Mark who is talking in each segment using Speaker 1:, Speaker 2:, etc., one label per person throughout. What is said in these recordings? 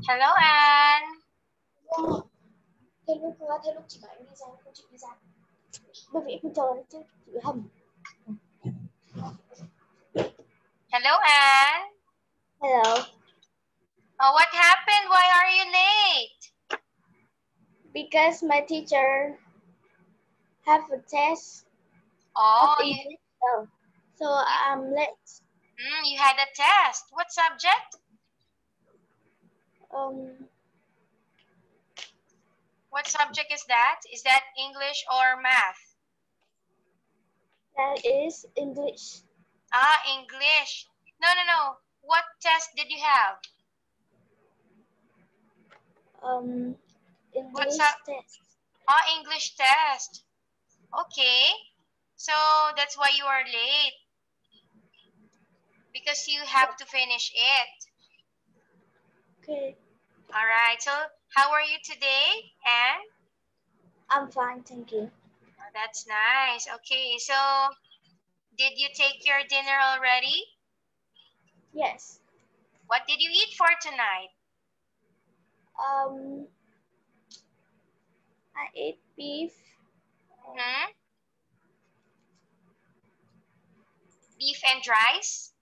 Speaker 1: Hello, Anne.
Speaker 2: Hello cô, hello chị bảo em đi ra, cô chị đi ra. Bởi vì em chờ chứ, chị Hồng.
Speaker 1: Hello, Anne.
Speaker 2: Hello.
Speaker 1: Oh, what happened? Why are you late?
Speaker 2: Because my teacher have a test
Speaker 1: Oh,
Speaker 2: of English, so I'm late.
Speaker 1: you had a test. What subject? What subject is that? Is that English or math?
Speaker 2: That is English.
Speaker 1: Ah, English. No. What test did you have?
Speaker 2: English test.
Speaker 1: Ah, English test. Okay. So that's why you are late. Because you have to finish it.
Speaker 2: Okay.
Speaker 1: All right. So how are you today, Anne?
Speaker 2: I'm fine, thank you.
Speaker 1: Oh, that's nice. Okay. So did you take your dinner already?
Speaker 2: Yes.
Speaker 1: What did you eat for tonight?
Speaker 2: I ate beef.
Speaker 1: Beef and rice?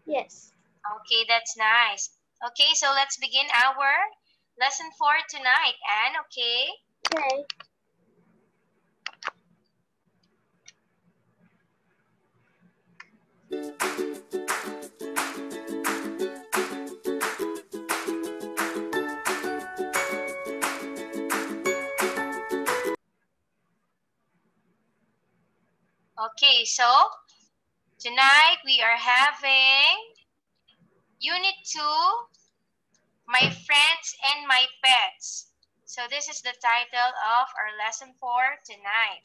Speaker 2: Yes.
Speaker 1: Okay, that's nice. Okay, so let's begin our lesson for tonight, Anne, okay?
Speaker 2: Okay.
Speaker 1: Okay, so tonight we are having Unit 2, My Friends and My Pets. So this is the title of our lesson for tonight.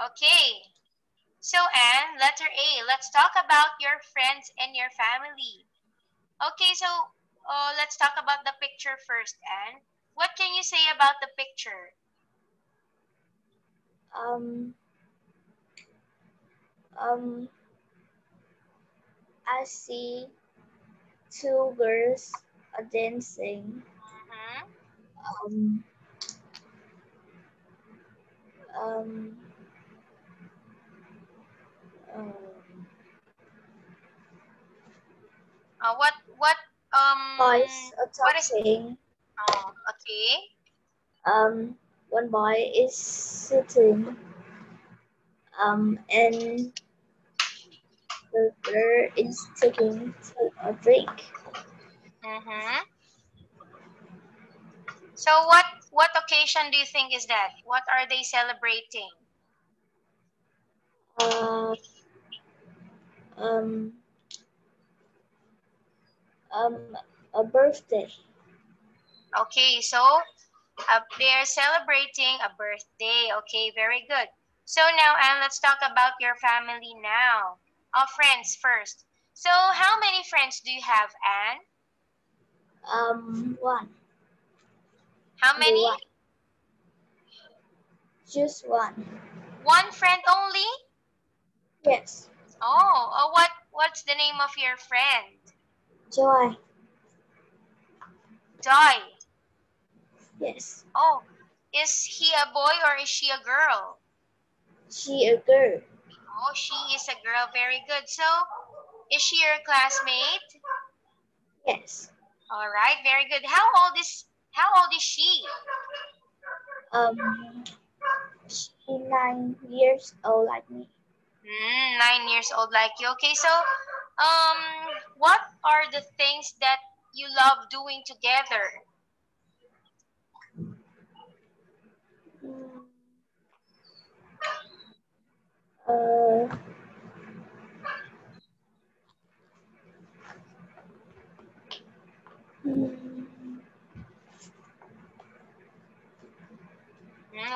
Speaker 1: Okay, so Anne, letter A, let's talk about your friends and your family. Okay, so let's talk about the picture first, Anne. What can you say about the picture?
Speaker 2: I see two girls are dancing.
Speaker 1: What
Speaker 2: Boys are
Speaker 1: what is
Speaker 2: talking.
Speaker 1: okay.
Speaker 2: One boy is sitting. And the girl is taking a drink.
Speaker 1: So what occasion do you think is that? What are they celebrating?
Speaker 2: A birthday.
Speaker 1: Okay, so they're celebrating a birthday. Okay, very good. So now, Anne, let's talk about your family now. Friends first. So how many friends do you have, Anne?
Speaker 2: One.
Speaker 1: How many?
Speaker 2: One. Just one.
Speaker 1: One friend only?
Speaker 2: Yes.
Speaker 1: Oh, what's the name of your friend?
Speaker 2: Joy.
Speaker 1: Joy.
Speaker 2: Yes.
Speaker 1: Oh, is he a boy or is she a girl?
Speaker 2: She a girl.
Speaker 1: Oh, she is a girl. Very good. So, is she your classmate?
Speaker 2: Yes.
Speaker 1: All right, very good. How old is she?
Speaker 2: She 9 years old like me.
Speaker 1: 9 years old like you. Okay, so what are the things that you love doing together?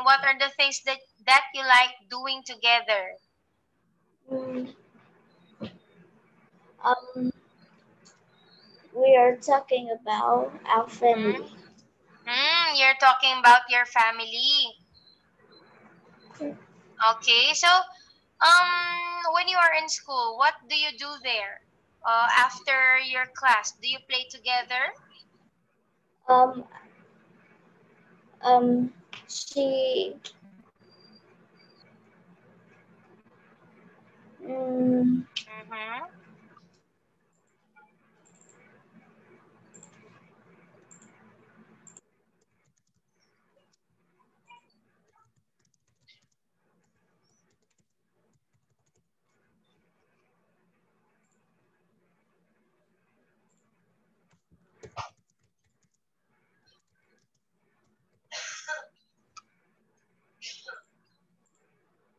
Speaker 1: What are the things that you like doing together?
Speaker 2: We are talking about our family.
Speaker 1: You're talking about your family. Okay, so when you are in school, what do you do there? after your class? Do you play together?
Speaker 2: Um, she, mm,
Speaker 1: Mm-hmm.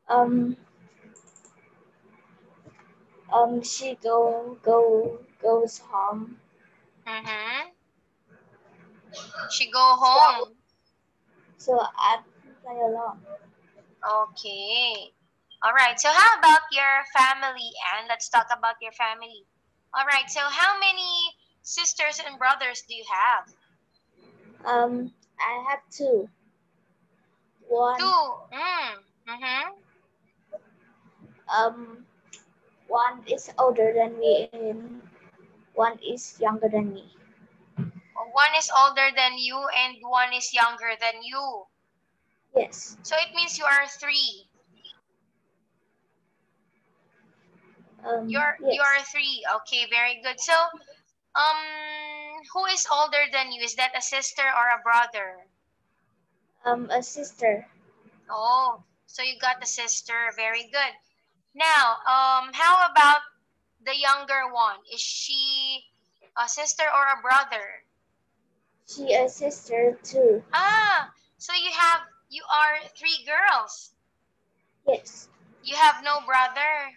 Speaker 2: um, she goes home.
Speaker 1: Mm-hmm. She go home.
Speaker 2: So I play a lot.
Speaker 1: Okay. All right. So how about your family? And let's talk about your family. All right. So how many sisters and brothers do you have?
Speaker 2: I have two. One,
Speaker 1: Two. Mm-hmm.
Speaker 2: um, one is older than me and one is younger than me.
Speaker 1: One is older than you and one is younger than you.
Speaker 2: Yes.
Speaker 1: So it means you are three. You
Speaker 2: Yes.
Speaker 1: are three. Okay, very good. So who is older than you? Is that a sister or a brother?
Speaker 2: A sister.
Speaker 1: Oh, so you got a sister. Very good. Now, how about the younger one? Is she a sister or a brother?
Speaker 2: She a sister too.
Speaker 1: Ah, so you are three girls.
Speaker 2: Yes.
Speaker 1: You have no brother.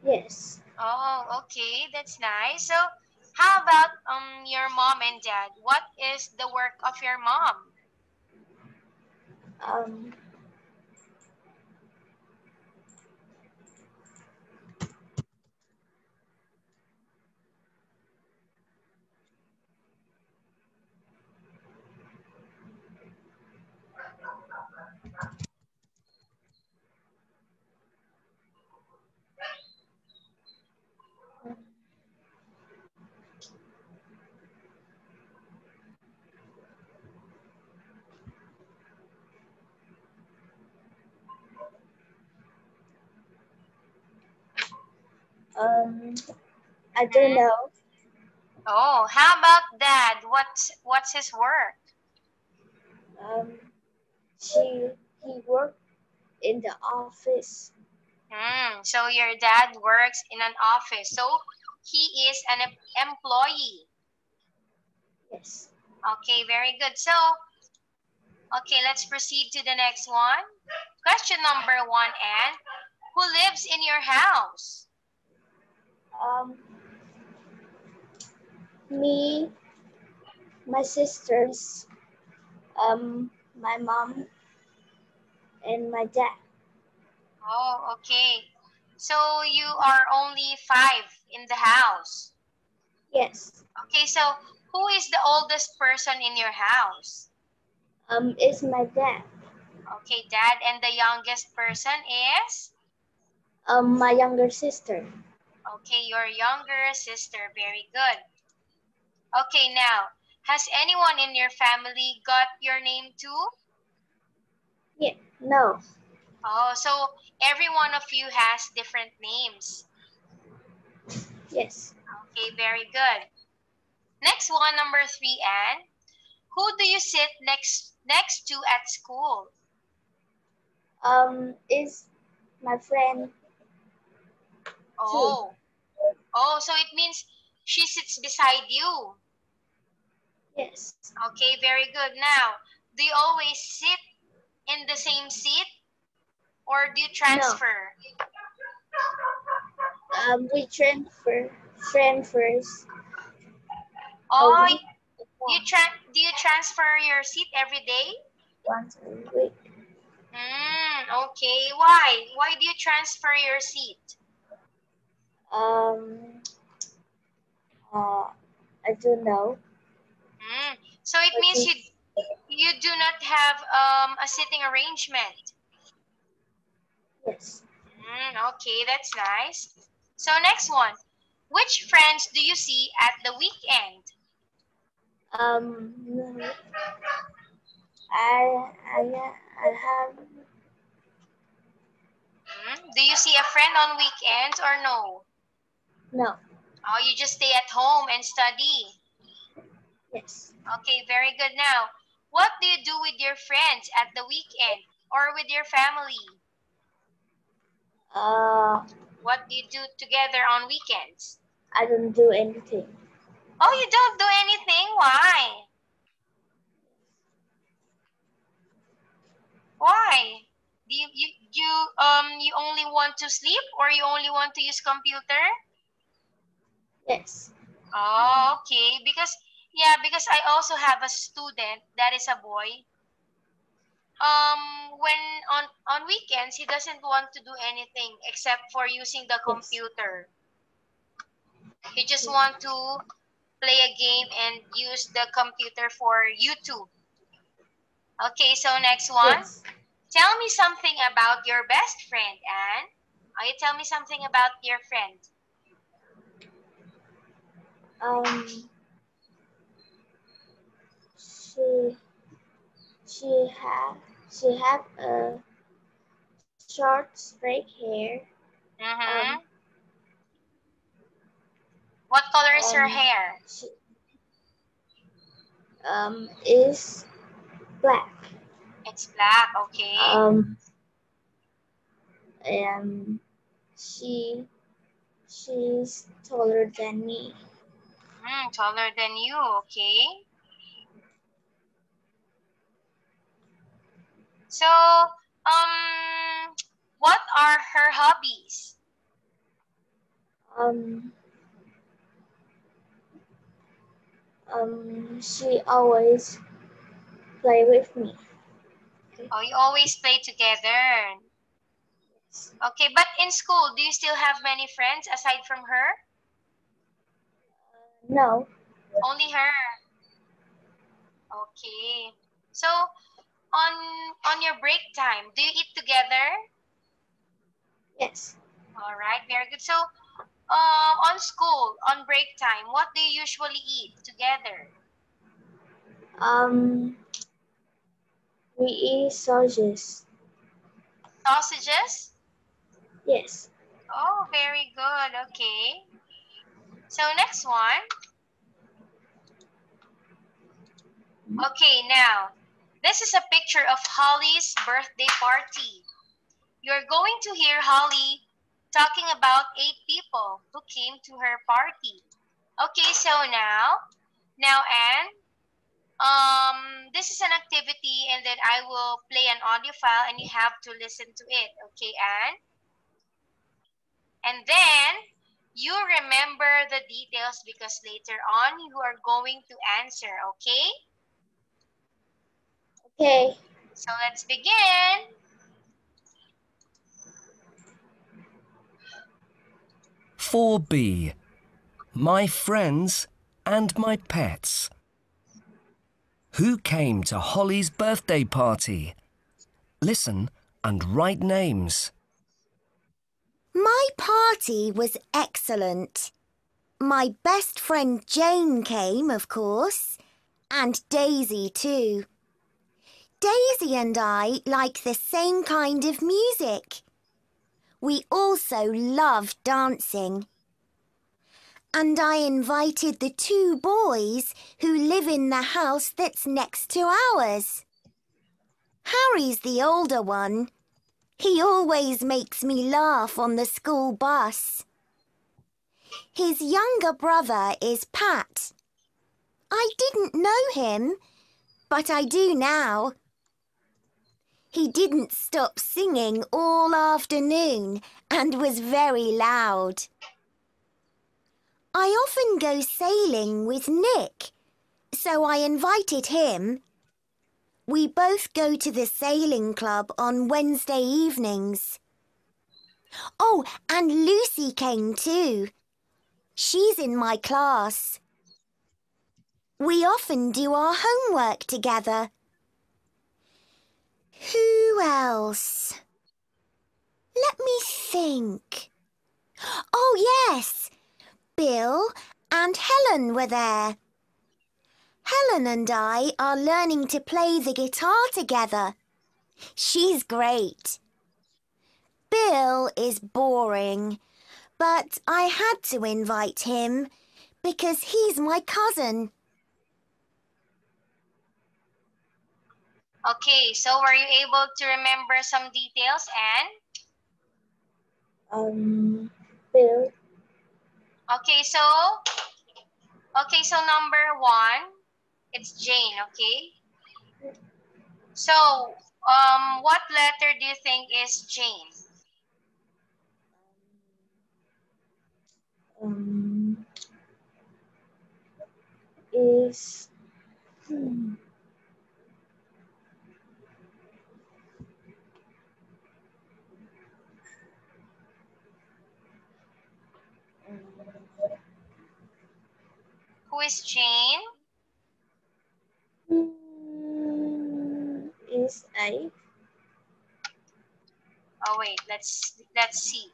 Speaker 2: Yes.
Speaker 1: Oh, okay, that's nice. So, how about your mom and dad? What is the work of your mom?
Speaker 2: Um, um, I don't
Speaker 1: Hmm?
Speaker 2: know.
Speaker 1: Oh, how about dad? What's his work?
Speaker 2: Um, he worked in the office.
Speaker 1: So your dad works in an office. So he is an employee.
Speaker 2: Yes.
Speaker 1: Okay, very good. So, okay, let's proceed to the next one. Question number one, and who lives in your house?
Speaker 2: Um, me, my sisters, my mom, and my dad.
Speaker 1: Oh, okay. So you are only five in the house.
Speaker 2: Yes.
Speaker 1: Okay, so who is the oldest person in your house?
Speaker 2: It's my dad.
Speaker 1: Okay, dad, and the youngest person is?
Speaker 2: My younger sister.
Speaker 1: Okay, your younger sister. Very good. Okay, now, has anyone in your family got your name too?
Speaker 2: Yeah. No.
Speaker 1: Oh, so every one of you has different names.
Speaker 2: Yes.
Speaker 1: Okay, very good. Next one, number three, Anne. Who do you sit next to at school?
Speaker 2: Is my friend too.
Speaker 1: Oh, oh, so it means she sits beside you.
Speaker 2: Yes.
Speaker 1: Okay, very good. Now, do you always sit in the same seat or do you
Speaker 2: No.
Speaker 1: transfer?
Speaker 2: We transfers a
Speaker 1: Oh,
Speaker 2: week
Speaker 1: do you transfer your seat every day?
Speaker 2: once a week.
Speaker 1: Okay. Why? Why do you transfer your seat?
Speaker 2: Um, I don't know.
Speaker 1: So it
Speaker 2: But
Speaker 1: means you do not have a sitting arrangement.
Speaker 2: yes.
Speaker 1: Okay, that's nice. So next one. Which friends do you see at the weekend?
Speaker 2: I have
Speaker 1: Do you see a friend on weekends or no?
Speaker 2: no.
Speaker 1: Oh, you just stay at home and study.
Speaker 2: Yes.
Speaker 1: Okay, very good. Now, what do you do with your friends at the weekend or with your family? What do you do together on weekends?
Speaker 2: I don't do anything.
Speaker 1: Oh, you don't do anything? Why? Why? Do you only want to sleep or you only want to use computer?
Speaker 2: Yes.
Speaker 1: Oh, okay. Because I also have a student that is a boy. When on weekends he doesn't want to do anything except for using the computer. He just want to play a game and use the computer for YouTube. Okay, so next one.
Speaker 2: Yes.
Speaker 1: Tell me something about your best friend, Anne. You tell me something about your friend.
Speaker 2: She have a short straight hair.
Speaker 1: What color is her hair?
Speaker 2: She, is black.
Speaker 1: It's black, okay.
Speaker 2: And she's taller than me.
Speaker 1: Taller than you, okay. So, what are her hobbies?
Speaker 2: She always play with me.
Speaker 1: Oh, you always play together. Okay, but in school, do you still have many friends aside from her?
Speaker 2: No.
Speaker 1: Only her. Okay. So, on your break time, do you eat together?
Speaker 2: Yes.
Speaker 1: All right, very good. So, on school, on break time, what do you usually eat together?
Speaker 2: We eat sausages.
Speaker 1: Sausages?
Speaker 2: Yes.
Speaker 1: Oh, very good. Okay. So next one. Okay, now, this is a picture of Holly's birthday party. You're going to hear Holly talking about 8 people who came to her party. Okay, so now Anne, this is an activity and then I will play an audio file and you have to listen to it. Okay, Anne? And then you remember the details because later on you are going to answer, okay?
Speaker 2: Okay.
Speaker 1: So let's begin.
Speaker 3: For B, my friends and my pets. Who came to Holly's birthday party? Listen and write names.
Speaker 4: My party was excellent. My best friend Jane came, of course, and Daisy too. Daisy and I like the same kind of music. We also love dancing. And I invited the 2 boys who live in the house that's next to ours. Harry's the older one. He always makes me laugh on the school bus. His younger brother is Pat. I didn't know him, but I do now. He didn't stop singing all afternoon and was very loud. I often go sailing with Nick, so I invited him. We both go to the sailing club on Wednesday evenings. Oh, and Lucy came too. She's in my class. We often do our homework together. Who else? Let me think. Oh, yes. Bill and Helen were there. Helen and I are learning to play the guitar together. She's great. Bill is boring, but I had to invite him because he's my cousin.
Speaker 1: Okay, so were you able to remember some details, Anne?
Speaker 2: Bill.
Speaker 1: Okay, so number 1, it's Jane, okay? So, what letter do you think is Jane?
Speaker 2: Is
Speaker 1: Who is Jane?
Speaker 2: is A.
Speaker 1: Oh wait, let's see.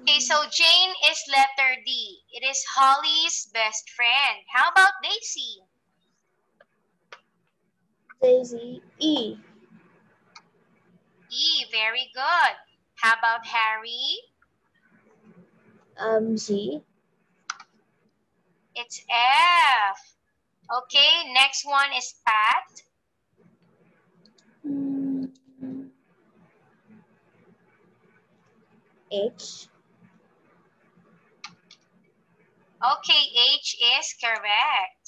Speaker 1: Okay, so Jane is letter D. It is Holly's best friend. How about Daisy?
Speaker 2: Daisy E.
Speaker 1: E, very good. How about Harry?
Speaker 2: G.
Speaker 1: It's F. Okay, next one is Pat.
Speaker 2: H.
Speaker 1: Okay, H is correct.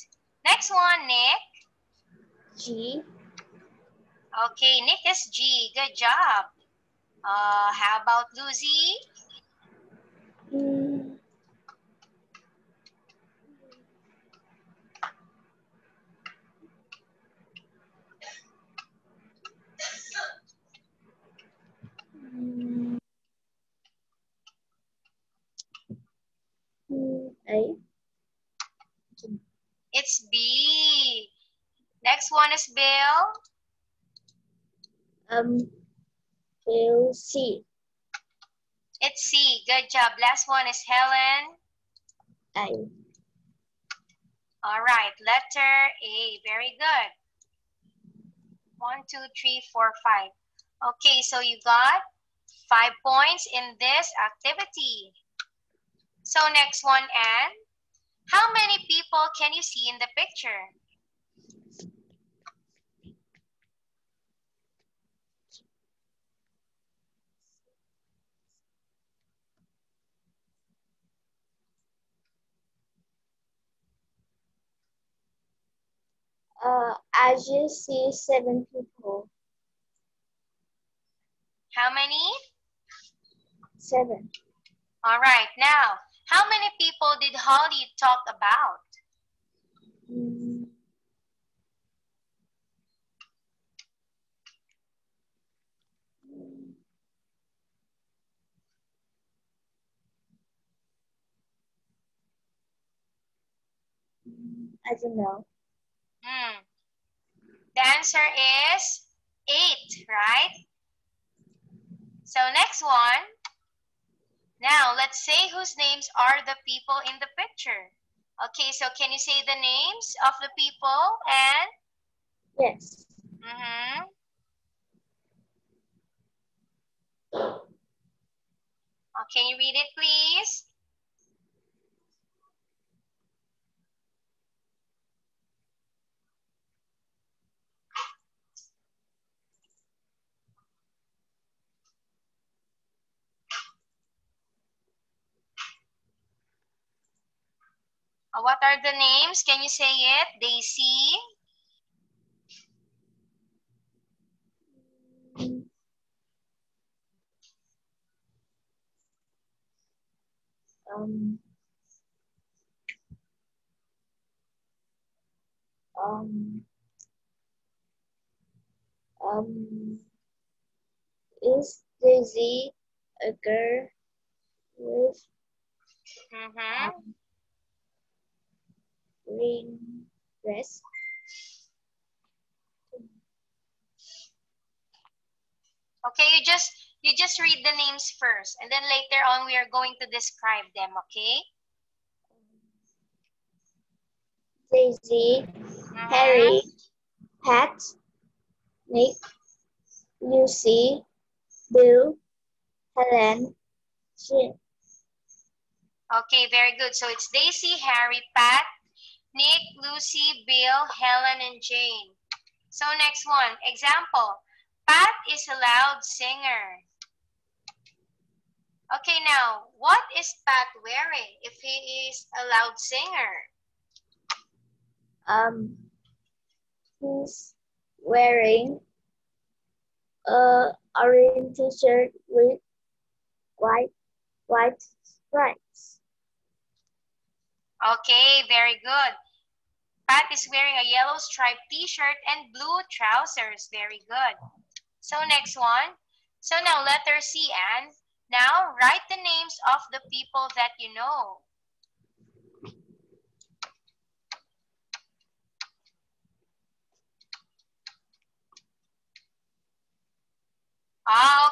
Speaker 1: Next one, Nick.
Speaker 2: G.
Speaker 1: Okay, Nick is G. Good job. How about Lucy?
Speaker 2: A.
Speaker 1: It's B. Next one is Bill.
Speaker 2: Bill C.
Speaker 1: It's C. Good job. Last one is Helen.
Speaker 2: A.
Speaker 1: All right, letter A. Very good. 1, 2, 3, 4, 5. Okay, so you got 5 points in this activity. So next one, Anne. How many people can you see in the picture?
Speaker 2: I just see 7 people.
Speaker 1: How many?
Speaker 2: 7.
Speaker 1: All right, now, how many people did Holly talk about?
Speaker 2: I don't know.
Speaker 1: The answer is 8, right? So next one. Now, let's say whose names are the people in the picture. Okay, so can you say the names of the people, and?
Speaker 2: Yes.
Speaker 1: Can you read it, please? What are the names? Can you say it? Daisy.
Speaker 2: Is Daisy a girl with green dress?
Speaker 1: Okay, you just read the names first, and then later on we are going to describe them, okay?
Speaker 2: Daisy,
Speaker 1: Mhm.
Speaker 2: Harry, Pat, Nick, Lucy, Bill, Helen, Jean.
Speaker 1: Okay, very good. So it's Daisy, Harry, Pat, Nick, Lucy, Bill, Helen, and Jane. So next one, example. Pat is a loud singer. Okay, now, what is Pat wearing if he is a loud singer?
Speaker 2: He's wearing a orange t-shirt with white stripes.
Speaker 1: Okay, very good. Pat is wearing a yellow striped t-shirt and blue trousers. Very good. So next one. So now letter C, Anne. Now write the names of the people that you know.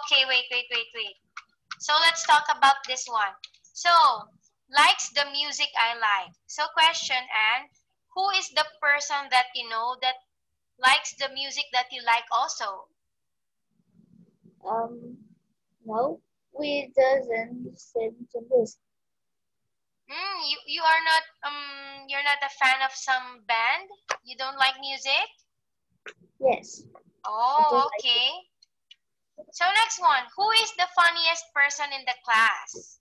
Speaker 1: Okay, wait. So let's talk about this one. So, likes the music I like. So question, Anne, who is the person that you know that likes the music that you like also?
Speaker 2: No, we doesn't listen to music.
Speaker 1: You are not you're not a fan of some band? You don't like music?
Speaker 2: Yes.
Speaker 1: Oh, okay. So next one, who is the funniest person in the class?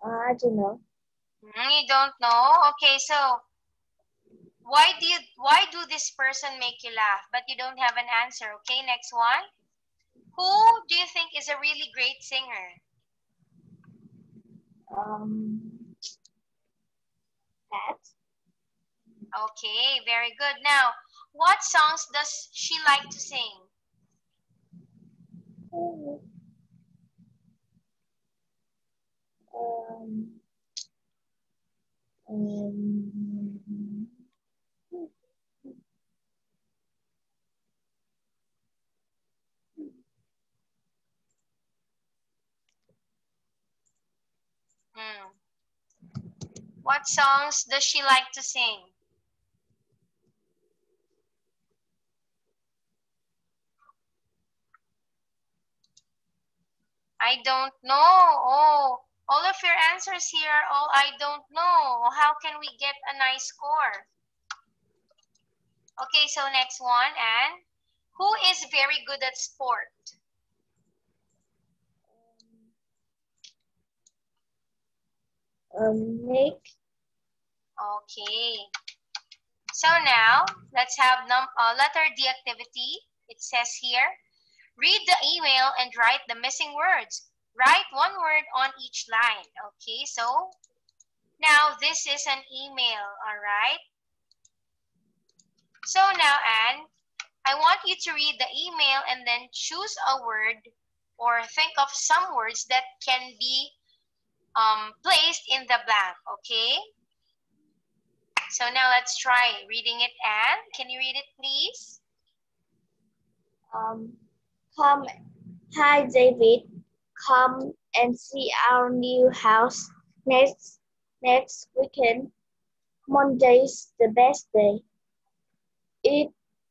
Speaker 2: I don't know.
Speaker 1: You don't know? Okay, so why do this person make you laugh? But you don't have an answer. Okay, next one. Who do you think is a really great singer?
Speaker 2: Pat.
Speaker 1: Okay, very good. Now, what songs does she like to sing? What songs does she like to sing? I don't know. Oh, all of your answers here are all I don't know. How can we get a nice score? Okay, so next one, and who is very good at sport?
Speaker 2: Nick.
Speaker 1: Okay. So now, let's have letter D activity. It says here, read the email and write the missing words. Write one word on each line. Okay, so now this is an email, all right? So now, Anne, I want you to read the email and then choose a word or think of some words that can be placed in the blank, okay? So now let's try reading it, Anne. Can you read it, please?
Speaker 2: Come, hi David. Come and see our new house next weekend. Monday's the best day.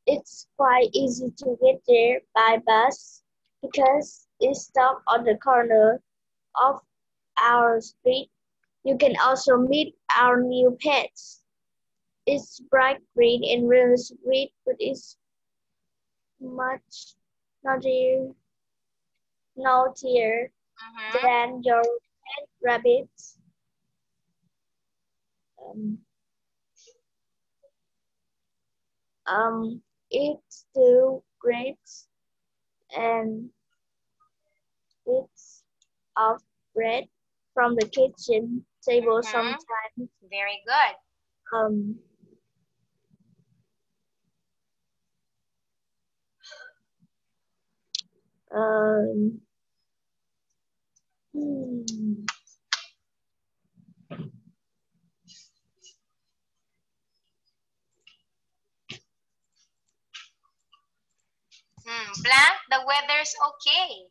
Speaker 2: It's quite easy to get there by bus because it's stopped on the corner of our street. You can also meet our new pets. It's bright green and really sweet, but it's much naughtier than your pet rabbits. It's too great and bits of bread from the kitchen table sometimes.
Speaker 1: Very good.
Speaker 2: Um, um, hmm.
Speaker 1: Blank, the weather's okay.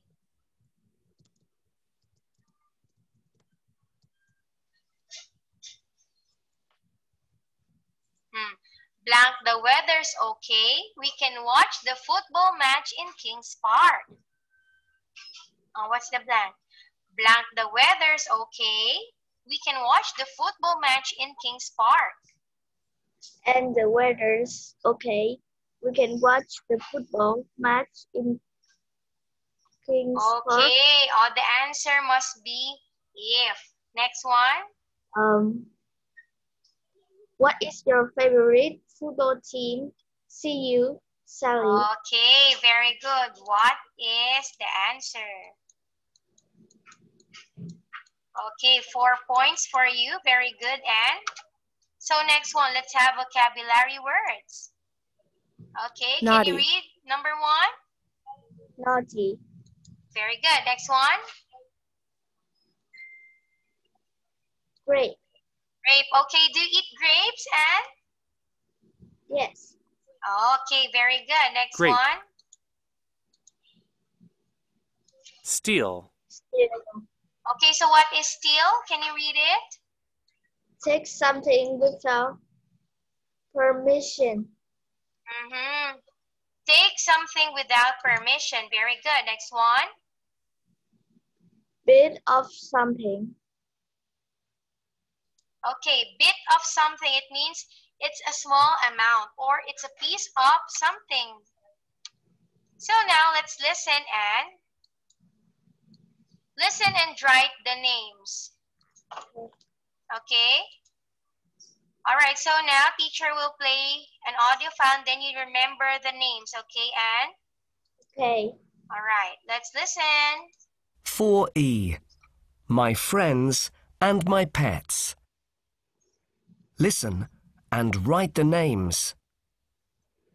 Speaker 1: Blank, the weather's okay. We can watch the football match in Kings Park. Oh, what's the blank? Blank, the weather's okay. We can watch the football match in Kings Park.
Speaker 2: And the weather's okay. We can watch the football match in Kings Park.
Speaker 1: Okay, the answer must be if. Next one.
Speaker 2: What is your favorite football team? See you, Sally.
Speaker 1: Okay, very good. What is the answer? Okay, 4 points for you. Very good, Anne. So next one, let's have vocabulary words. Okay,
Speaker 5: Naughty.
Speaker 1: Can you read number 1?
Speaker 2: Naughty.
Speaker 1: Very good. Next one.
Speaker 2: Grape.
Speaker 1: Grape. Okay, do you eat grapes, Anne?
Speaker 2: Yes.
Speaker 1: Okay, very good. Next
Speaker 5: Grape.
Speaker 1: one.
Speaker 5: Steal.
Speaker 2: Steal.
Speaker 1: Okay, so what is steal? Can you read it?
Speaker 2: Take something without permission.
Speaker 1: Take something without permission. Very good. Next one.
Speaker 2: Bit of something.
Speaker 1: Okay, bit of something. It means it's a small amount or it's a piece of something. So now let's listen and write the names. Okay? All right, so now teacher will play an audio file and then you remember the names. Okay, Anne?
Speaker 2: Okay.
Speaker 1: All right, let's listen.
Speaker 3: 4E. My friends and my pets. Listen and write the names.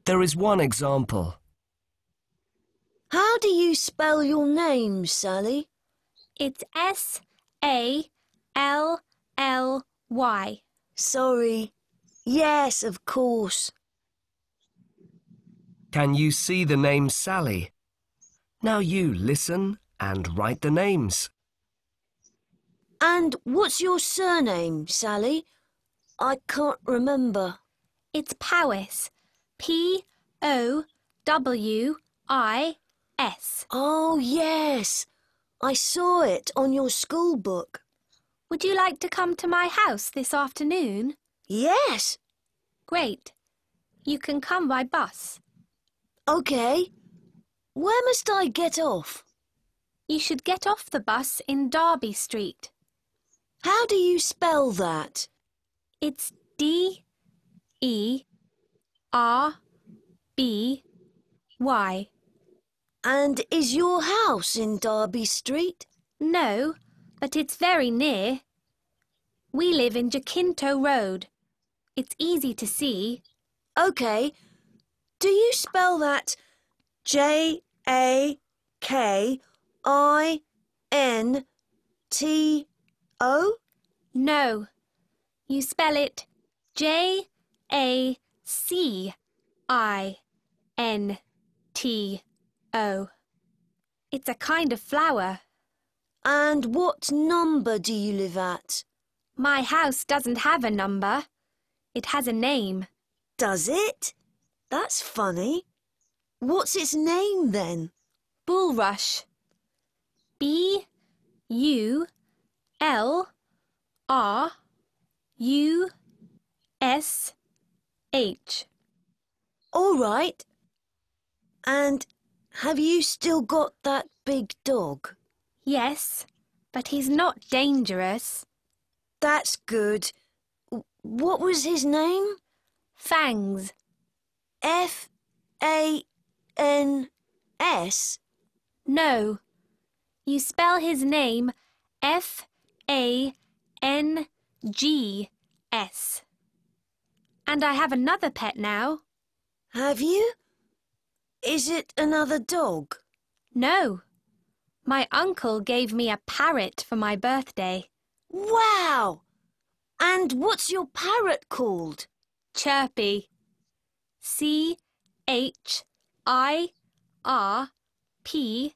Speaker 3: There is one example.
Speaker 6: How do you spell your name, Sally?
Speaker 7: It's S-A-L-L-Y.
Speaker 6: Sorry. Yes, of course.
Speaker 3: Can you see the name Sally? Now you listen and write the names.
Speaker 6: And what's your surname, Sally? I can't remember.
Speaker 7: It's Powys. P-O-W-I-S.
Speaker 6: Oh, yes. I saw it on your school book.
Speaker 7: Would you like to come to my house this afternoon?
Speaker 6: Yes.
Speaker 7: Great. You can come by bus.
Speaker 6: OK. Where must I get off?
Speaker 7: You should get off the bus in Derby Street.
Speaker 6: How do you spell that?
Speaker 7: It's D-E-R-B-Y.
Speaker 6: And is your house in Derby Street?
Speaker 7: No, but it's very near. We live in Jacinto Road. It's easy to see.
Speaker 6: OK. Do you spell that J-A-K-I-N-T-O?
Speaker 7: No, you spell it J-A-C-I-N-T-O. It's a kind of flower.
Speaker 6: And what number do you live at?
Speaker 7: My house doesn't have a number. It has a name.
Speaker 6: Does it? That's funny. What's its name then?
Speaker 7: Bulrush. B-U-L-R-U-S-H.
Speaker 6: All right. And have you still got that big dog?
Speaker 7: Yes, but he's not dangerous.
Speaker 6: That's good. What was his name?
Speaker 7: Fangs.
Speaker 6: F-A-N-S?
Speaker 7: No, you spell his name F-A-N-G-S. And I have another pet now.
Speaker 6: Have you? Is it another dog?
Speaker 7: No, my uncle gave me a parrot for my birthday.
Speaker 6: Wow! And what's your parrot called?
Speaker 7: Chirpy. C-H-I-R-P-Y.
Speaker 1: Okay,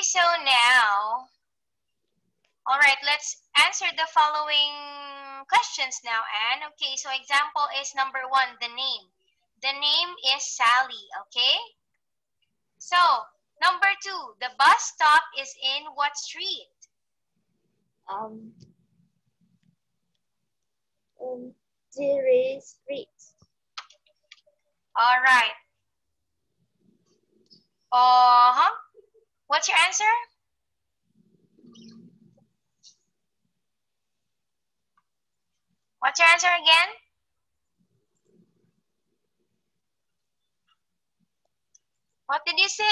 Speaker 1: so now, all right, let's answer the following questions now, Anne. Okay, so example is number 1, the name. The name is Sally, okay? So, number 2, the bus stop is in what street?
Speaker 2: Dairy Street.
Speaker 1: All right. What's your answer? What's your answer again? What did you say?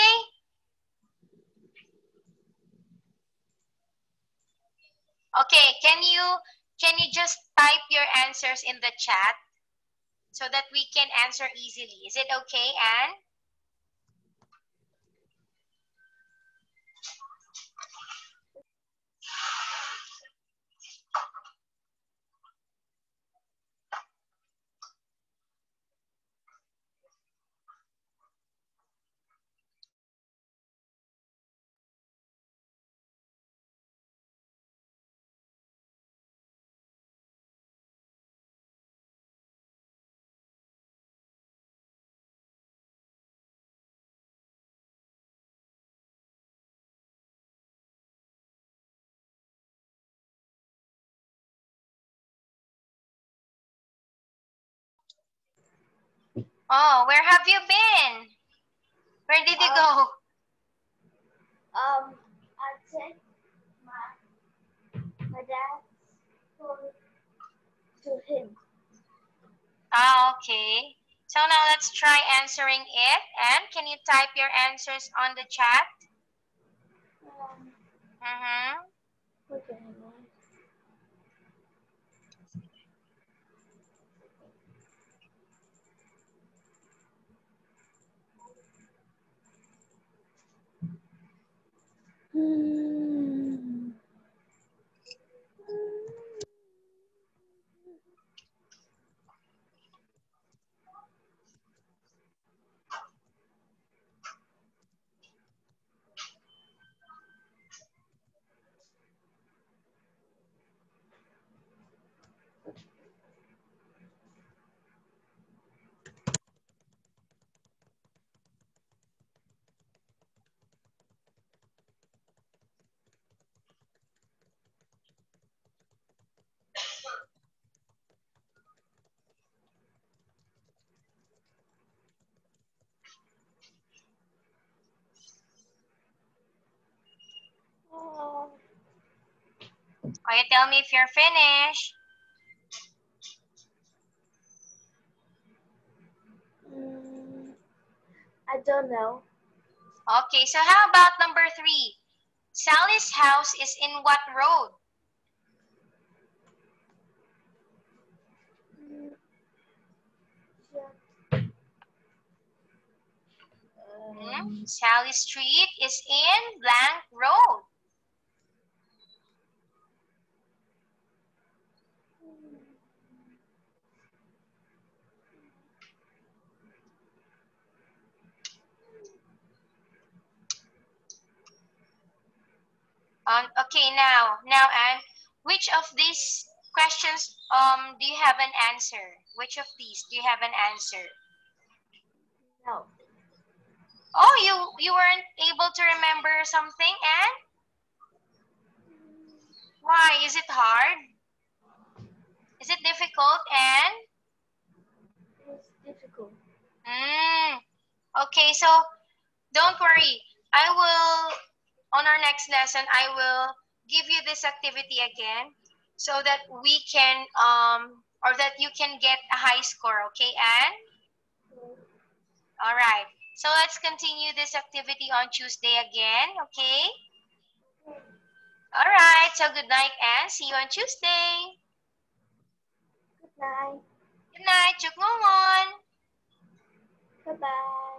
Speaker 1: Okay, can you just type your answers in the chat so that we can answer easily? Is it okay, Anne? Oh, where have you been? Where did you go?
Speaker 2: I take my dad's phone to him.
Speaker 1: Ah, okay. So now let's try answering it. And can you type your answers on the chat?
Speaker 2: Okay.
Speaker 1: Or you tell me if you're finished.
Speaker 2: I don't know.
Speaker 1: Okay, so how about number 3? Sally's house is in what road? Sally Street is in blank road. Okay, now, Anne, which of these questions do you have an answer? Which of these do you have an answer?
Speaker 2: No.
Speaker 1: Oh, you weren't able to remember something, Anne? Why? Is it hard? Is it difficult, Anne?
Speaker 2: It's difficult.
Speaker 1: Okay, so don't worry. On our next lesson, I will give you this activity again so that we can, or that you can get a high score, okay, Anne? All right. So let's continue this activity on Tuesday again, okay? All right. So good night, Anne. See you on Tuesday.
Speaker 2: Good night.
Speaker 1: Good night. Chúc ngủ ngon.
Speaker 2: Bye-bye.